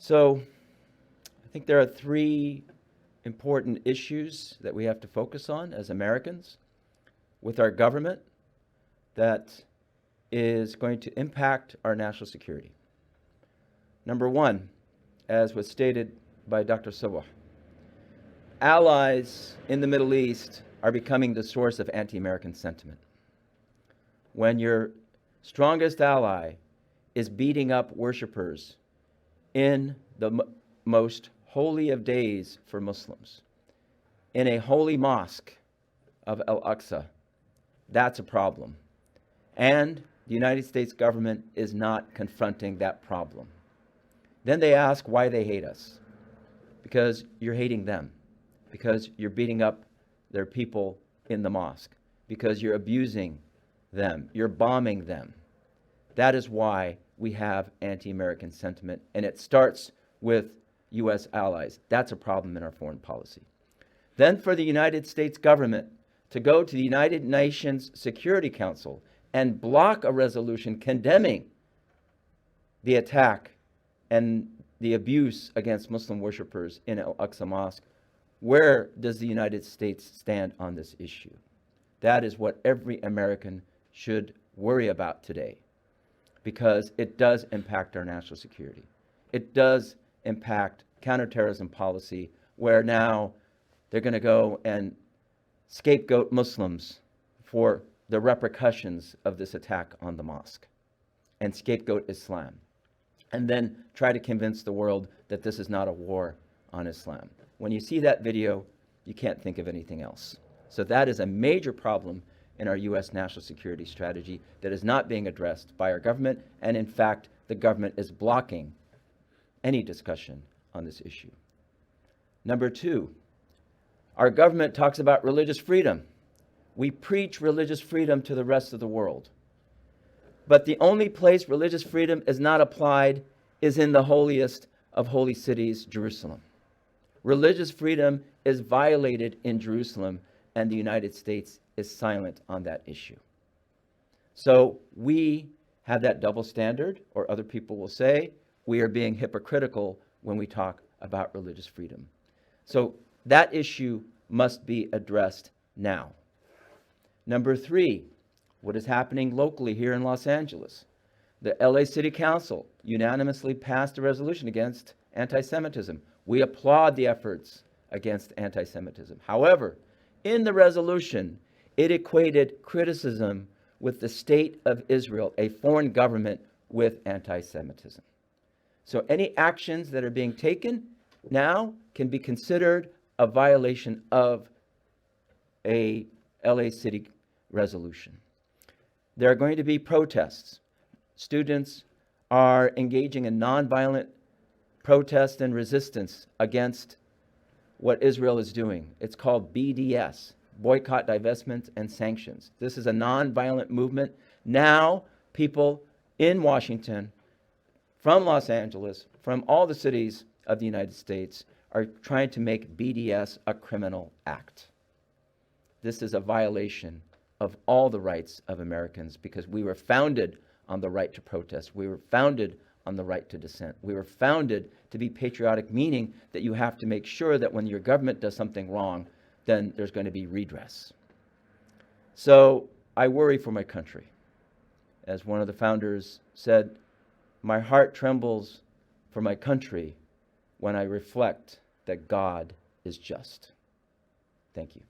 So I think there are three important issues that we have to focus on as Americans with our government that is going to impact our national security. Number one, as was stated by Dr. Sabah, allies in the Middle East are becoming the source of anti-American sentiment. When your strongest ally is beating up worshipers in the most holy of days for Muslims, in a holy mosque of Al-Aqsa, that's a problem. And the United States government is not confronting that problem. Then they ask why they hate us. Because you're hating them. Because you're beating up their people in the mosque. Because you're abusing them. You're bombing them. That is why we have anti-American sentiment. And it starts with U.S. allies. That's a problem in our foreign policy. Then for the United States government to go to the United Nations Security Council and block a resolution condemning the attack and the abuse against Muslim worshipers in Al-Aqsa Mosque, where does the United States stand on this issue? That is what every American should worry about today, because it does impact our national security. It does impact counterterrorism policy, where now they're going to go and scapegoat Muslims for the repercussions of this attack on the mosque and scapegoat Islam, and then try to convince the world that this is not a war on Islam. When you see that video, you can't think of anything else. So that is a major problem in our U.S. national security strategy that is not being addressed by our government, and in fact, the government is blocking any discussion on this issue. Number two, our government talks about religious freedom. We preach religious freedom to the rest of the world. But the only place religious freedom is not applied is in the holiest of holy cities, Jerusalem. Religious freedom is violated in Jerusalem, and the United States is silent on that issue. So we have that double standard, or other people will say we are being hypocritical when we talk about religious freedom. So that issue must be addressed now. Number three, what is happening locally here in Los Angeles? The LA City Council unanimously passed a resolution against anti-Semitism. We applaud the efforts against anti-Semitism. However, in the resolution, it equated criticism with the state of Israel, a foreign government, with anti-Semitism. So any actions that are being taken now can be considered a violation of a LA City resolution. There are going to be protests. Students are engaging in nonviolent protest and resistance against what Israel is doing. It's called BDS, Boycott, Divestment, and Sanctions. This is a nonviolent movement. Now, people in Washington, from Los Angeles, from all the cities of the United States, are trying to make BDS a criminal act. This is a violation of all the rights of Americans, because we were founded on the right to protest. We were founded on the right to dissent. We were founded to be patriotic, meaning that you have to make sure that when your government does something wrong, then there's going to be redress. So I worry for my country. As one of the founders said, my heart trembles for my country when I reflect that God is just. Thank you.